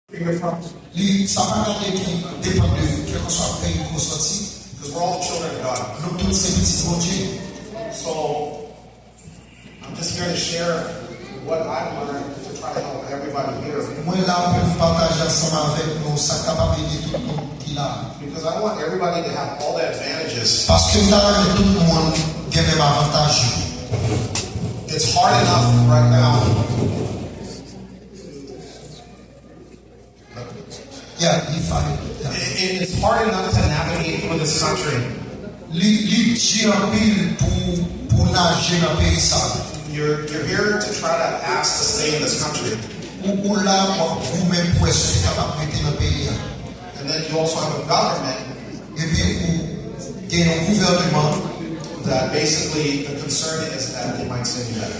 Ça va regarder qui dépend de quel que soit le pays qu'on sortit. Because we're all children of God. Nous tous ces petits bon Dieu. So I'm just here to share what I've learned to try to help everybody here. Moi là pour vous partager ensemble avec nous, ça capable d'aider tout le monde qui l'a. Because I want everybody to have all the advantages. Parce que là, tout le monde a même avantage. It's hard enough right now. Yeah, he fired. It's hard enough to navigate through this country. You're here to try to ask to stay in this country. And then you also have a government that basically the concern is that they might send you back.